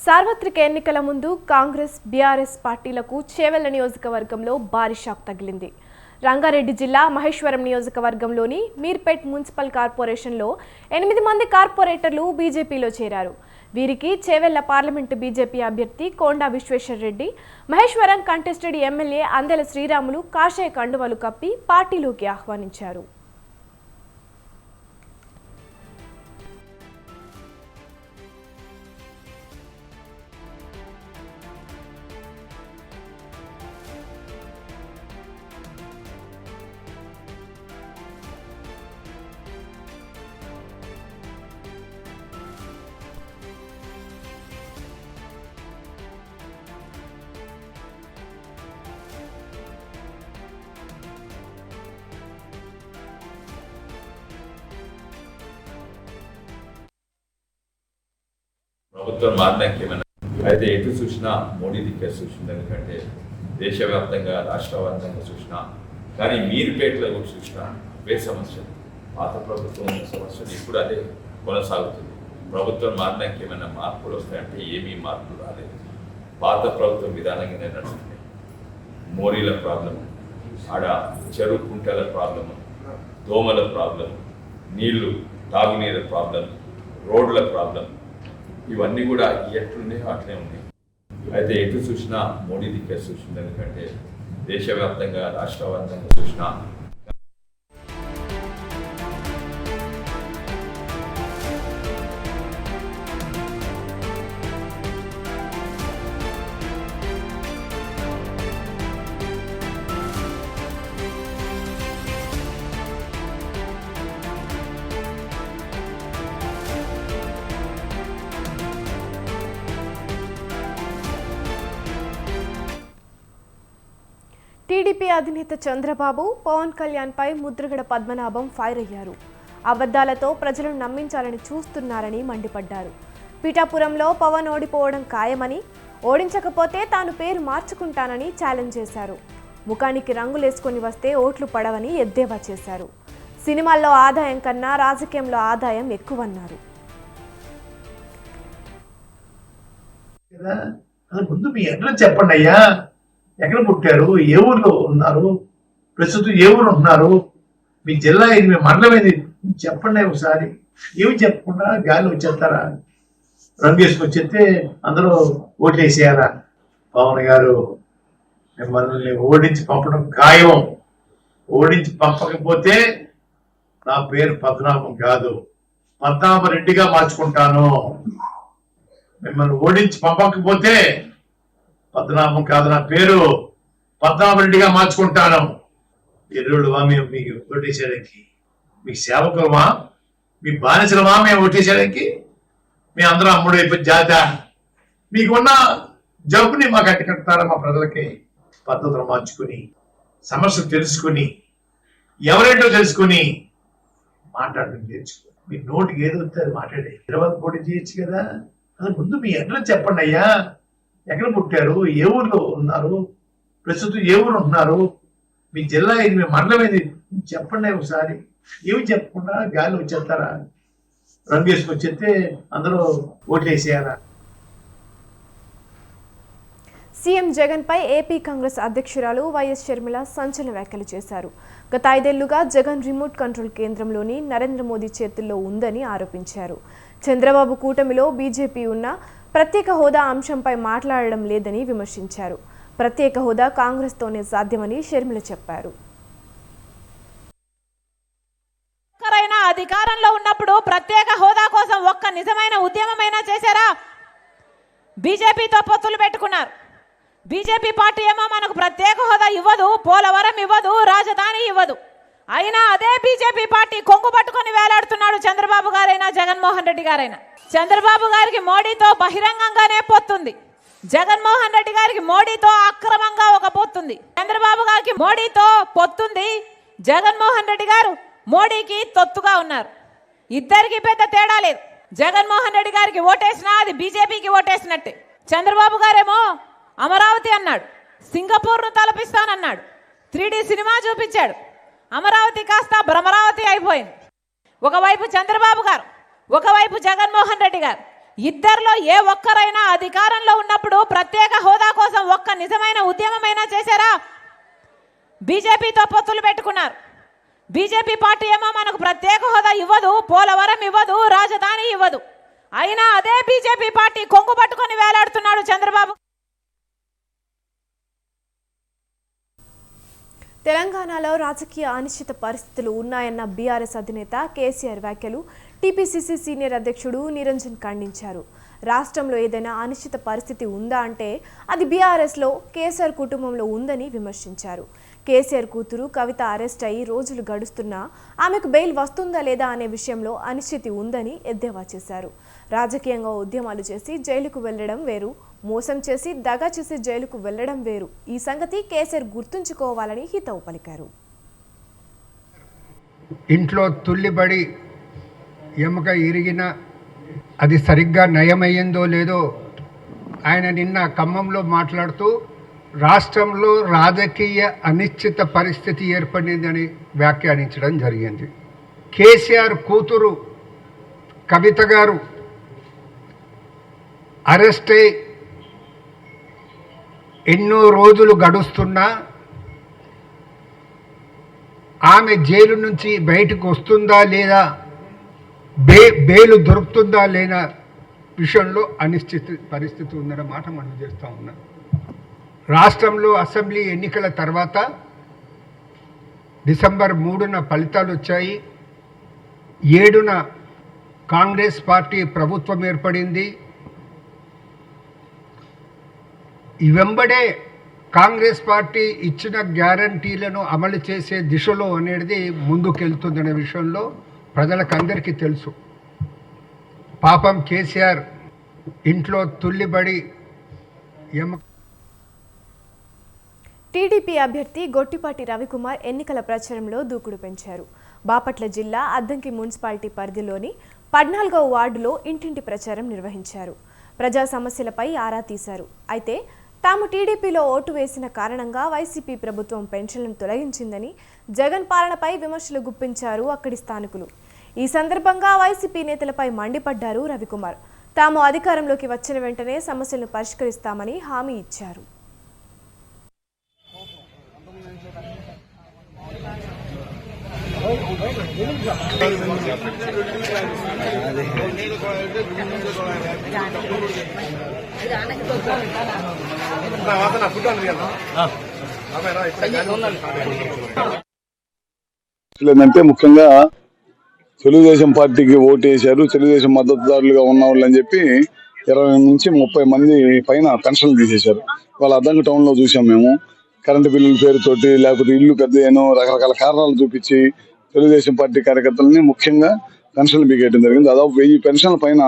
సార్వత్రిక ఎన్నికల ముందు కాంగ్రెస్ బీఆర్ఎస్ పార్టీలకు చేవెళ్ల నియోజకవర్గంలో భారీ షాక్ తగిలింది. రంగారెడ్డి జిల్లా మహేశ్వరం నియోజకవర్గంలోని మీర్పేట్ మున్సిపల్ కార్పొరేషన్లో 8 మంది కార్పొరేటర్లు బీజేపీలో చేరారు. వీరికి చేవెళ్ల పార్లమెంటు బీజేపీ అభ్యర్థి కొండా విశ్వేశ్వర్ రెడ్డి, మహేశ్వరం కంటెస్టెడ్ ఎమ్మెల్యే అందెల శ్రీరాములు కాషాయ కండువలు కప్పి పార్టీలోకి ఆహ్వానించారు. ప్రభుత్వం మారడానికి ఏమైనా అయితే ఎటు చూసినా మోడీ దిక్కే చూసింది. ఎందుకంటే దేశవ్యాప్తంగా రాష్ట్రవ్యాప్తంగా చూసినా కానీ మీరుపేటలో కూడా చూసినా అవే సమస్యలు, పాత ప్రభుత్వం సమస్యలు ఇప్పుడు అదే కొనసాగుతుంది. ప్రభుత్వం మారడానికి ఏమైనా మార్పులు వస్తాయంటే ఏమీ మార్పులు రాలేదు. పాత ప్రభుత్వం విధానంగానే నడుస్తుంది. మోరీల ప్రాబ్లము, ఆడ చెరువు కుంటల ప్రాబ్లము, దోమల ప్రాబ్లం, నీళ్లు తాగునీరు ప్రాబ్లం, రోడ్ల ప్రాబ్లం, ఇవన్నీ కూడా ఎట్లున్నాయో అట్లే ఉన్నాయి. అయితే ఎటు చూసినా మోడీ దిక్కే చూసింది. ఎందుకంటే దేశవ్యాప్తంగా రాష్ట్రవ్యాప్తంగా చూసినా టీడీపీ అధినేత చంద్రబాబు పవన్ కళ్యాణ్ పై ముద్రగడ పద్మనాభం ఫైర్ అయ్యారు. అబద్ధాలతో ప్రజలను నమ్మించాలని చూస్తున్నారని మండిపడ్డారు. పిఠాపురంలో పవన్ ఓడిపోవడం ఖాయమని, ఓడించకపోతే తాను పేరు మార్చుకుంటానని ఛాలెంజ్ చేశారు. ముఖానికి రంగులేసుకొని వస్తే ఓట్లు పడవని ఎద్దేవా చేశారు. సినిమాల్లో ఆదాయం కన్నా రాజకీయంలో ఆదాయం ఎక్కువన్నారు. ముందు మీ అడ్రస్ చెప్పండి అయ్యా, ఎక్కడ పుట్టారు, ఏ ఊర్లో ఉన్నారు, ప్రస్తుతం ఏ ఊరు ఉంటున్నారు, మీ జిల్లా ఏది, మీ మండలం ఏది చెప్పండి. ఒకసారి ఏమి చెప్పకుండా గాలి వచ్చేస్తారా? రంగు వేసుకొచ్చేస్తే అందరూ ఓట్లు వేసేయాలా? పవన్ గారు మిమ్మల్ని ఓడించి పంపడం ఖాయం. ఓడించి పంపకపోతే నా పేరు పద్మనాభం కాదు, పద్మనాభరెడ్డిగా మార్చుకుంటాను. మిమ్మల్ని ఓడించి పంపకపోతే పద్మనాభం కాదు, నా పేరు పద్మనాభరెడ్డిగా మార్చుకుంటాను. ఎర్రుడువా మేము మీకు ఓటేసేయడానికి? మీకు సేవకులమా, మీ బానిసలమా మేము ఓటేసేయడానికి? మీ అందరూ అమ్ముడు అయిపోయి జాత మీకున్న జబ్బుని మాకు అట్టకడతారా? మా ప్రజలకి పద్ధతులు మార్చుకుని, సమస్యలు తెలుసుకుని, ఎవరేంటో తెలుసుకుని మాట్లాడడం నేర్చుకో. మీ నోటికి ఏదో వస్తే అది మాట్లాడే. తర్వాత పోటీ చేయొచ్చు కదా. అది ముందు మీ అడ్రస్ చెప్పండి అయ్యా, ఎక్కడ పుట్టారు, ఏ ఊర్లో ఉన్నారు, ప్రస్తుతం ఏ ఊరు ఉంటున్నారు, మీ జిల్లా ఏది, మీ మండలం ఏది చెప్పండి. ఒకసారి ఏమి చెప్పకుండా గాలి వచ్చేస్తారా? రంగు వేసుకొచ్చేస్తే అందరూ ఓట్లు వేసేయాలా? సీఎం జగన్ పై ఏపీ కాంగ్రెస్ అధ్యక్షురాలు వైఎస్ షర్మిల సంచలన వ్యాఖ్యలు చేశారు. గత 5 ఏళ్లుగా జగన్ రిమోట్ కంట్రోల్ కేంద్రంలోని నరేంద్ర మోదీ చేతుల్లో ఉందని ఆరోపించారు. చంద్రబాబు కూటమిలో బీజేపీ ఉన్న ప్రత్యేక హోదా అంశంపై మాట్లాడడం లేదని విమర్శించారు. ప్రత్యేక హోదా కాంగ్రెస్తోనే సాధ్యమని షర్మిల చెప్పారు. అధికారంలో ఉన్నప్పుడు ప్రత్యేక హోదా కోసం ఒక్క నిజమైన ఉద్యమమైనా చేశారా? బీజేపీతో పొత్తులు పెట్టుకున్నారు. బీజేపీ పార్టీ ఏమో మనకు ప్రత్యేక హోదా ఇవ్వదు, పోలవరం ఇవ్వదు, రాజధాని ఇవ్వదు. అయినా అదే బీజేపీ పార్టీ కొంగు పట్టుకొని వేలాడుతున్నాడు చంద్రబాబు గారైనా జగన్మోహన్ రెడ్డి గారైనా. చంద్రబాబు గారికి మోడీతో బహిరంగంగానే పొత్తుంది. జగన్మోహన్ రెడ్డి గారికి మోడీతో అక్రమంగా ఒక పొత్తుంది. చంద్రబాబు గారికి మోడీతో పొత్తుంది, జగన్మోహన్ రెడ్డి గారు మోడీకి తొత్తుగా ఉన్నారు. ఇద్దరికి పెద్ద తేడా లేదు. జగన్మోహన్ రెడ్డి గారికి ఓటేసినా అది బీజేపీకి ఓటేసినట్టే. చంద్రబాబు గారేమో అమరావతి అన్నాడు, సింగపూర్ను తలపిస్తానన్నాడు, 3D సినిమా చూపించాడు. అమరావతి కాస్త భ్రమరావతి అయిపోయింది. ఒకవైపు చంద్రబాబు గారు, ఒకవైపు జగన్మోహన్ రెడ్డి గారు ఇద్దరిలో ఏ ఒక్కరైనా అధికారంలో ఉన్నప్పుడు ప్రత్యేక హోదా కోసం ఒక్క నిజమైన ఉద్యమమైనా చేశారా? బీజేపీతో పొత్తులు పెట్టుకున్నారు. బీజేపీ పార్టీ ఏమో మనకు ప్రత్యేక హోదా ఇవ్వదు, పోలవరం ఇవ్వదు, రాజధాని ఇవ్వదు. అయినా అదే బీజేపీ పార్టీ కొంగు పట్టుకొని వేలాడుతున్నాడు చంద్రబాబు. తెలంగాణలో రాజకీయ అనిశ్చిత పరిస్థితులు ఉన్నాయన్న బీఆర్ఎస్ అధినేత కేసీఆర్ వ్యాఖ్యలు టీపీసీసీ సీనియర్ అధ్యక్షుడు నిరంజన్ ఖండించారు. రాష్ట్రంలో ఏదైనా అనిశ్చిత పరిస్థితి ఉందా అంటే అది బీఆర్ఎస్లో కేసీఆర్ కుటుంబంలో ఉందని విమర్శించారు. కేసీఆర్ కూతురు కవిత అరెస్ట్ అయ్యి రోజులు గడుస్తున్నా ఆమెకు బెయిల్ వస్తుందా లేదా అనే విషయంలో అనిశ్చితి ఉందని ఎద్దేవా చేశారు. రాజకీయంగా ఉద్యమాలు చేసి జైలుకు వెళ్లడం వేరు, మోసం చేసి దగా చేసి జైలుకు వెళ్లడం వేరు. ఈ సంగతి కేసీఆర్ గుర్తుంచుకోవాలని హితవు పలికారు. ఇంట్లో తుల్లిబడి ఎముక ఇరిగిన అది సరిగ్గా నయమయ్యిందో లేదో ఆయన నిన్న ఖమ్మంలో మాట్లాడుతూ రాష్ట్రంలో రాజకీయ అనిశ్చిత పరిస్థితి ఏర్పడిందని వ్యాఖ్యానించడం జరిగింది. కేసీఆర్ కూతురు కవిత గారు అరెస్ట్ అయి ఎన్నో రోజులు గడుస్తున్నా ఆమె జైలు నుంచి బయటకు వస్తుందా లేదా, బెయిల్ దొరుకుతుందా లేదా విషయంలో అనిశ్చిత పరిస్థితి ఉందన్న మాట మనం చేస్తూ ఉన్నాం. రాష్ట్రంలో అసెంబ్లీ ఎన్నికల తర్వాత డిసెంబర్ 3న ఫలితాలు వచ్చాయి. 7న కాంగ్రెస్ పార్టీ ప్రభుత్వం ఏర్పడింది. వెంబడే కాంగ్రెస్ పార్టీ ఇచ్చిన గ్యారంటీలను అమలు చేసే దిశలో అనేది ముందుకెళ్తుందనే విషయంలో ప్రజలకు అందరికీ తెలుసు. పాపం కేసీఆర్ ఇంట్లో తుల్లిబడి టీడీపీ అభ్యర్థి గొట్టిపాటి రవికుమార్ ఎన్నికల ప్రచారంలో దూకుడు పెంచారు. బాపట్ల జిల్లా అద్దంకి మున్సిపాలిటీ పరిధిలోని 14వ వార్డులో ఇంటింటి ప్రచారం నిర్వహించారు. ప్రజా సమస్యలపై ఆరా తీశారు. అయితే తాము టీడీపీలో ఓటు వేసిన కారణంగా వైసీపీ ప్రభుత్వం పెన్షన్లను తొలగించిందని జగన్ పాలనపై విమర్శలు గుప్పించారు అక్కడి స్థానికులు. ఈ సందర్భంగా వైసీపీ నేతలపై మండిపడ్డారు రవికుమార్. తాము అధికారంలోకి వచ్చిన వెంటనే సమస్యలను పరిష్కరిస్తామని హామీ ఇచ్చారు. ఏంటంటే ముఖ్యంగా తెలుగుదేశం పార్టీకి ఓటు వేశారు, తెలుగుదేశం మద్దతుదారులుగా ఉన్న వాళ్ళు అని చెప్పి 20 నుంచి 30 మంది పైన పెన్షన్లు తీసేశారు. వాళ్ళ అద్దంకి టౌన్ లో చూసాం మేము. కరెంటు బిల్లుల పేరుతోటి, లేకపోతే ఇల్లు పెద్దను రకరకాల కారణాలు చూపించి తెలుగుదేశం పార్టీ కార్యకర్తలని ముఖ్యంగా పెన్షన్లు పీకేయడం జరిగింది. దాదాపు 1000 పెన్షన్ల పైన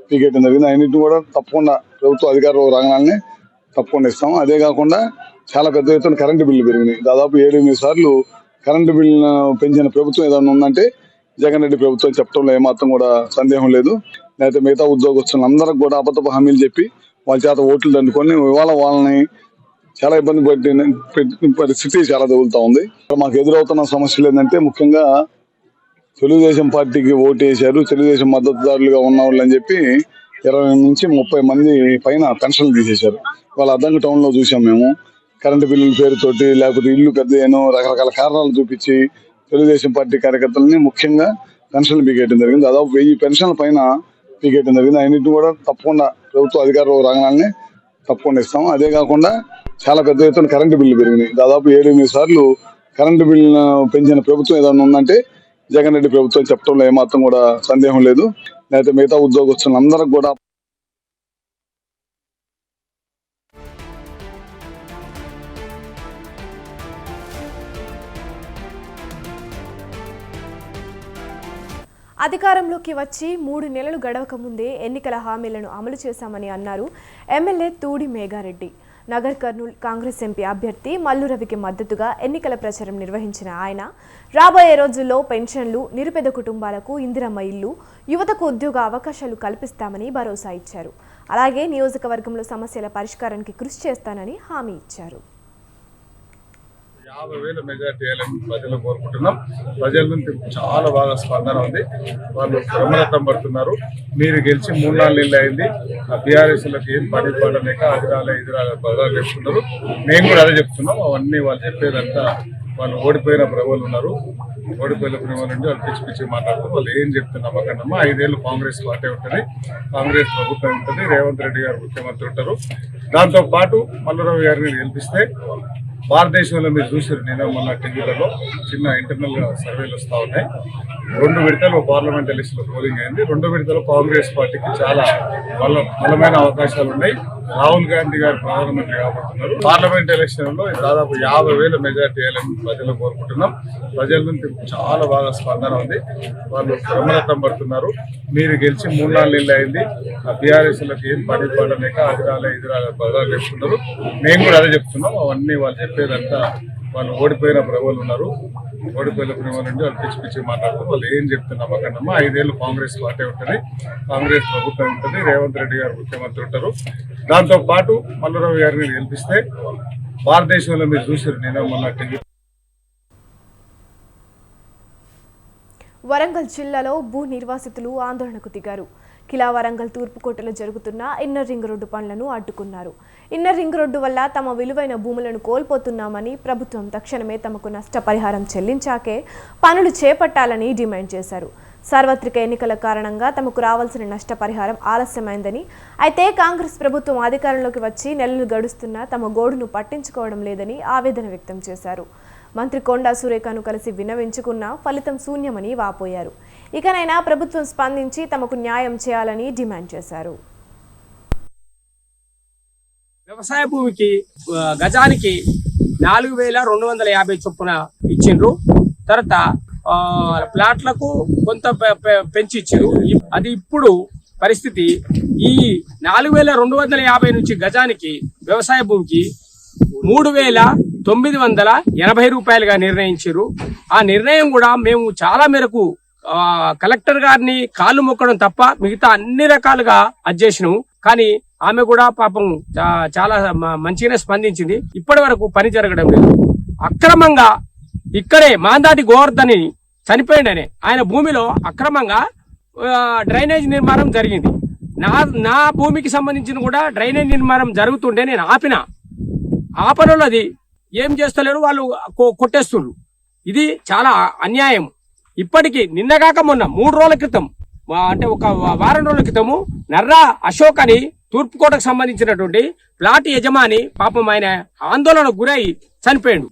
పీకేయడం జరిగింది. అన్నింటినీ కూడా తప్పకుండా ప్రభుత్వ అధికారులు రంగాలని తప్పకుండా ఇస్తాం. అదే కాకుండా చాలా పెద్ద ఎత్తున కరెంటు బిల్లు పెరిగినాయి. దాదాపు 7-8 సార్లు కరెంటు బిల్లు పెంచిన ప్రభుత్వం ఏదైనా ఉందంటే జగన్ రెడ్డి ప్రభుత్వం చెప్పడంలో ఏమాత్రం కూడా సందేహం లేదు. లేకపోతే మిగతా ఉద్యోగస్తులందరికి కూడా అబద్ధపు హామీలు చెప్పి వాళ్ళ చేత ఓట్లు దండుకొని ఇవాళ వాళ్ళని చాలా ఇబ్బంది పెట్టిన పరిస్థితి చాలా తగులుతా ఉంది. మాకు ఎదురవుతున్న సమస్యలు ఏంటంటే ముఖ్యంగా తెలుగుదేశం పార్టీకి ఓటు వేశారు, తెలుగుదేశం మద్దతుదారులుగా ఉన్న వాళ్ళు అని చెప్పి 20 నుంచి 30 మంది పైన పెన్షన్లు తీసేశారు. వాళ్ళ అద్దంకి టౌన్ లో చూసాం మేము. కరెంటు బిల్లుల పేరుతోటి, లేకపోతే ఇల్లు పెద్దను రకరకాల కారణాలు చూపించి తెలుగుదేశం పార్టీ కార్యకర్తలని ముఖ్యంగా పెన్షన్లు పీకేయడం జరిగింది. దాదాపు 1000 పెన్షన్ల పైన పీకేయడం జరిగింది. అన్నింటినీ కూడా తప్పకుండా ప్రభుత్వ అధికారులు రంగాలని తప్పకుండా ఇస్తాం. అదే కాకుండా చాలా పెద్ద ఎత్తున కరెంటు బిల్లు పెరిగినాయి. దాదాపు 7-8 సార్లు కరెంటు బిల్లు పెంచిన ప్రభుత్వం ఏదైనా ఉందంటే జగన్ రెడ్డి ప్రభుత్వం చెప్పడంలో ఏమాత్రం కూడా సందేహం లేదు. లేకపోతే మిగతా ఉద్యోగస్తులందరికి కూడా అధికారంలోకి వచ్చి 3 నెలలు గడవక ముందే ఎన్నికల హామీలను అమలు చేశామని అన్నారు ఎమ్మెల్యే తూడి మేఘారెడ్డి. నగర్ కర్నూలు కాంగ్రెస్ ఎంపీ అభ్యర్థి మల్లు రవికి మద్దతుగా ఎన్నికల ప్రచారం నిర్వహించిన ఆయన రాబోయే రోజుల్లో పెన్షన్లు, నిరుపేద కుటుంబాలకు ఇందిరమ్మ ఇల్లు, యువతకు ఉద్యోగ అవకాశాలు కల్పిస్తామని భరోసా ఇచ్చారు. అలాగే నియోజకవర్గంలో సమస్యల పరిష్కారానికి కృషి చేస్తానని హామీ ఇచ్చారు. 50,000 మెజార్టీ వేయాలని ప్రజలు కోరుకుంటున్నాం. ప్రజల నుంచి చాలా బాగా స్పందన ఉంది. వాళ్ళు బ్రహ్మరథం పడుతున్నారు. మీరు గెలిచి 3-4 నెలలు అయింది. బీఆర్ఎస్ లకు ఏం పని పడలేక అది రాలే ఇది రాలే బదులు చెప్తున్నారు. మేము కూడా అదే చెప్తున్నాం. అవన్నీ వాళ్ళు చెప్పేదంతా వాళ్ళు ఓడిపోయిన ప్రభువులు ఉన్నారు. ఓడిపోయిన ప్రభువుల నుండి వాళ్ళు పిచ్చి పిచ్చి మాట్లాడుతున్నారు. వాళ్ళు ఏం చెప్తున్నాం అక్కడమ్మా 5 ఏళ్ళు కాంగ్రెస్ పార్టీ ఉంటుంది, కాంగ్రెస్ ప్రభుత్వం ఉంటుంది, రేవంత్ రెడ్డి గారు ముఖ్యమంత్రి ఉంటారు. దాంతో పాటు మల్లురావు గారిని గెలిపిస్తే భారతదేశంలో మీరు చూసారు, నేను మొన్న టీవీలలో చిన్న ఇంటర్నల్ గా సర్వేలు వస్తూ ఉన్నాయి. 2 విడతలు పార్లమెంట్ ఎలక్షన్ లో పోలింగ్ అయింది. 2 విడతలు కాంగ్రెస్ పార్టీకి చాలా బలమైన అవకాశాలు ఉన్నాయి. రాహుల్ గాంధీ గారు ప్రధానమంత్రి కాబోతున్నారు. పార్లమెంట్ ఎలక్షన్ లో దాదాపు 50,000 మెజార్టీ వేయాలని ప్రజలు కోరుకుంటున్నాం. ప్రజల నుంచి చాలా బాగా స్పందన ఉంది. వాళ్ళు బ్రహ్మరథం పడుతున్నారు. మీరు గెలిచి 3-4 నెలలు అయింది. బీఆర్ఎస్ లకు ఏం పని పడలేక అది రాలే ఇది రాలే బదులు చెప్తున్నారు. మేము కూడా అదే చెప్తున్నాం. అవన్నీ వాళ్ళు చెప్పేదంతా వాళ్ళు ఓడిపోయిన ప్రభువులు ఉన్నారు. ఓడిపోయిన ప్రభువుల నుండి వాళ్ళు పిచ్చి పిచ్చి మాట్లాడుతున్నారు. వాళ్ళు ఏం చెప్తున్నాం అక్కడమ్మా 5 ఏళ్ళు కాంగ్రెస్ పార్టీ ఉంటుంది, కాంగ్రెస్ ప్రభుత్వం ఉంటుంది, రేవంత్ రెడ్డి గారు ముఖ్యమంత్రి ఉంటారు. దాంతో పాటు మల్లురావు గారిని గెలిపిస్తే భారతదేశంలో మీరు చూసారు, నేను మొన్న టీవీ. వరంగల్ జిల్లాలో భూ నిర్వాసితులు ఆందోళనకు దిగారు. కిలా వరంగల్ తూర్పుకోటలో జరుగుతున్న ఇన్నర్ రింగ్ రోడ్డు పనులను అడ్డుకున్నారు. ఇన్నర్ రింగ్ రోడ్డు వల్ల తమ విలువైన భూములను కోల్పోతున్నామని, ప్రభుత్వం తక్షణమే తమకు నష్టపరిహారం చెల్లించాకే పనులు చేపట్టాలని డిమాండ్ చేశారు. సార్వత్రిక ఎన్నికల కారణంగా తమకు రావాల్సిన నష్టపరిహారం ఆలస్యమైందని, అయితే కాంగ్రెస్ ప్రభుత్వం అధికారంలోకి వచ్చి నెలలు గడుస్తున్నా తమ గోడును పట్టించుకోవడం లేదని ఆవేదన వ్యక్తం చేశారు. మంత్రి కొండా సురేఖను కలిసి విన్నవించుకున్నా ఫలితం శూన్యమని వాపోయారు. ఇకనైనా ప్రభుత్వం స్పందించి తమకు న్యాయం చేయాలని డిమాండ్ చేశారు. వ్యవసాయ భూమికి గజానికి 4,250 చొప్పున ఇచ్చిండ్రు. తర్వాత ప్లాట్లకు కొంత పెంచి ఇచ్చారు. అది ఇప్పుడు పరిస్థితి ఈ 4,250 నుంచి గజానికి వ్యవసాయ భూమికి 3,980 రూపాయలుగా నిర్ణయించారు. ఆ నిర్ణయం కూడా మేము చాలా మేరకు కలెక్టర్ గారిని కాళ్ళు మొక్కడం తప్ప మిగతా అన్ని రకాలుగా అధ్యక్షను. కానీ ఆమె కూడా పాపం చాలా మంచిగానే స్పందించింది. ఇప్పటి వరకు పని జరగడం లేదు. అక్రమంగా ఇక్కడే మాందాటి గోవర్ధని చనిపోయిండనే ఆయన భూమిలో అక్రమంగా డ్రైనేజ్ నిర్మాణం జరిగింది. నా భూమికి సంబంధించిన కూడా డ్రైనేజ్ నిర్మాణం జరుగుతుంటే నేను ఆపనలో అది ఏం చేస్తలేరు, వాళ్ళు కొట్టేస్తున్నారు. ఇది చాలా అన్యాయం. ఇప్పటికీ నిన్నగాక మొన్న 3 రోజుల క్రితం అంటే ఒక వారం రోజుల క్రితము నర్రా అశోక్ అని తూర్పుకోటకు సంబంధించినటువంటి ప్లాట్ యజమాని పాపం ఆయన ఆందోళనకు గురై చనిపోయాడు.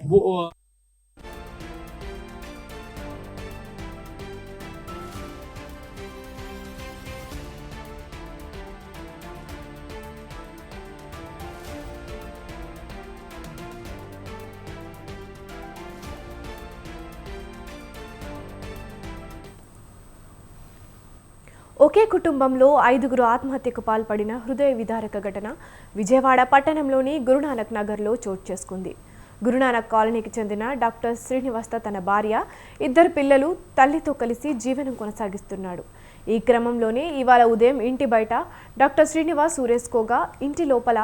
ఒకే కుటుంబంలో 5గురు ఆత్మహత్యకు పాల్పడిన హృదయ విదారక ఘటన విజయవాడ పట్టణంలోని గురునానక్ నగర్లో చోటు చేసుకుంది. గురునానక్ కాలనీకి చెందిన డాక్టర్ శ్రీనివాస్ తన భార్య, 2 పిల్లలు, తల్లితో కలిసి జీవనం కొనసాగిస్తున్నాడు. ఈ క్రమంలోనే ఇవాళ ఉదయం ఇంటి బయట డాక్టర్ శ్రీనివాస్ ఊరేసుకోగా ఇంటి లోపల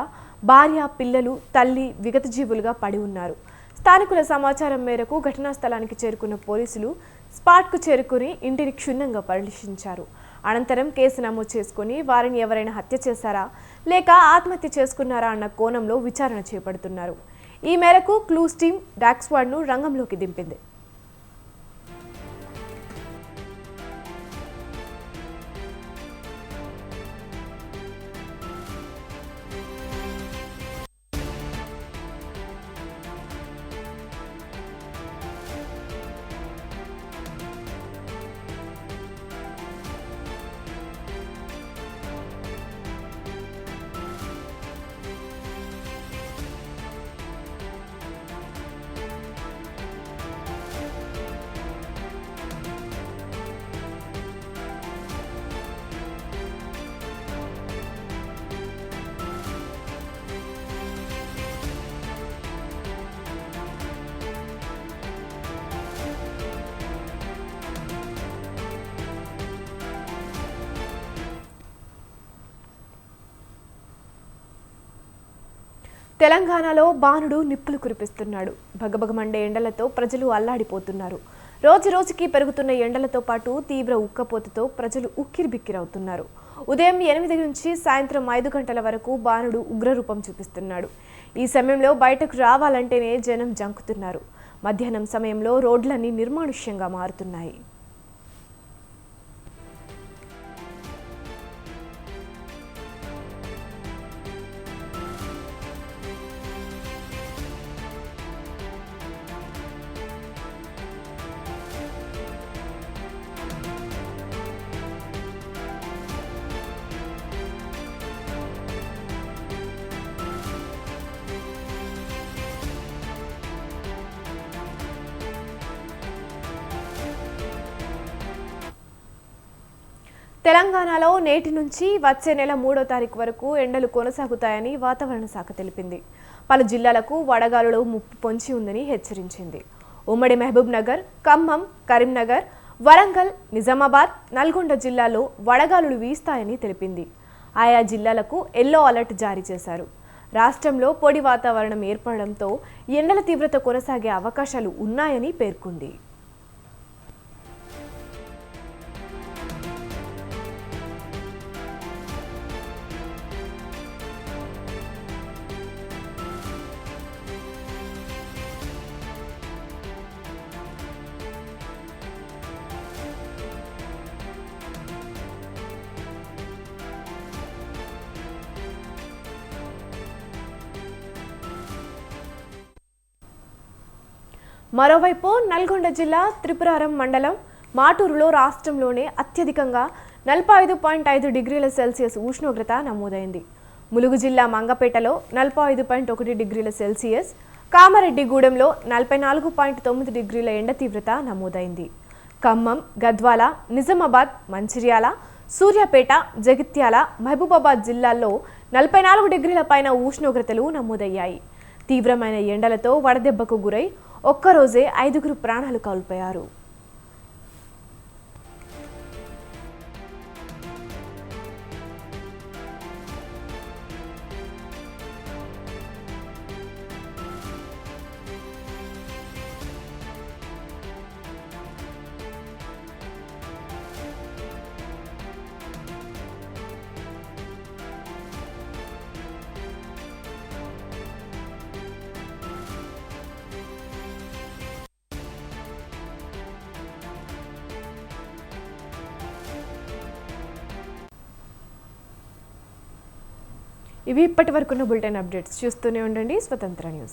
భార్య, పిల్లలు, తల్లి విగతజీవులుగా పడి ఉన్నారు. స్థానికుల సమాచారం మేరకు ఘటనా స్థలానికి చేరుకున్న పోలీసులు స్పాట్కు చేరుకుని ఇంటిని క్షుణ్ణంగా పరిశీలించారు. అనంతరం కేసు నమోదు చేసుకుని వారిని ఎవరైనా హత్య చేశారా లేక ఆత్మహత్య చేసుకున్నారా అన్న కోణంలో విచారణ చేపడుతున్నారు. ఈ మేరకు క్లూస్ టీమ్ డాగ్ స్క్వాడ్ను రంగంలోకి దింపింది. తెలంగాణలో బాణుడు నిప్పులు కురిపిస్తున్నాడు. భగభగమండే ఎండలతో ప్రజలు అల్లాడిపోతున్నారు. రోజు రోజుకి పెరుగుతున్న ఎండలతో పాటు తీవ్ర ఉక్కపోతతో ప్రజలు ఉక్కిరిబిక్కిరవుతున్నారు. ఉదయం 8 నుంచి సాయంత్రం 5 గంటల వరకు బాణుడు ఉగ్రరూపం చూపిస్తున్నాడు. ఈ సమయంలో బయటకు రావాలంటేనే జనం జంకుతున్నారు. మధ్యాహ్నం సమయంలో రోడ్లన్నీ నిర్మానుష్యంగా మారుతున్నాయి. తెలంగాణలో నేటి నుంచి వచ్చే నెల 3వ తారీఖు వరకు ఎండలు కొనసాగుతాయని వాతావరణ శాఖ తెలిపింది. పలు జిల్లాలకు వడగాలులు ముప్పు పొంచి ఉందని హెచ్చరించింది. ఉమ్మడి మహబూబ్ నగర్, ఖమ్మం, కరీంనగర్, వరంగల్, నిజామాబాద్, నల్గొండ జిల్లాలో వడగాలులు వీస్తాయని తెలిపింది. ఆయా జిల్లాలకు ఎల్లో అలర్ట్ జారీ చేశారు. రాష్ట్రంలో పొడి వాతావరణం ఏర్పడడంతో ఎండల తీవ్రత కొనసాగే అవకాశాలు ఉన్నాయని పేర్కొంది. మరోవైపు నల్గొండ జిల్లా త్రిపురారం మండలం మాటూరులో రాష్ట్రంలోనే అత్యధికంగా 45.5 డిగ్రీల సెల్సియస్ ఉష్ణోగ్రత నమోదైంది. ములుగు జిల్లా మంగపేటలో 45.1 డిగ్రీల సెల్సియస్, కామారెడ్డిగూడెంలో 44.9 డిగ్రీల ఎండ తీవ్రత నమోదైంది. ఖమ్మం, గద్వాల, నిజామాబాద్, మంచిర్యాల, సూర్యాపేట, జగిత్యాల, మహబూబాబాద్ జిల్లాల్లో 44 డిగ్రీల పైన ఉష్ణోగ్రతలు నమోదయ్యాయి. తీవ్రమైన ఎండలతో వడదెబ్బకు గురై ఒక్కరోజే 5 ప్రాణాలు కోల్పోయారు. ఇవి ఇప్పటివరకున్న బులెటిన్ అప్డేట్స్. చూస్తూనే ఉండండి స్వతంత్ర న్యూస్.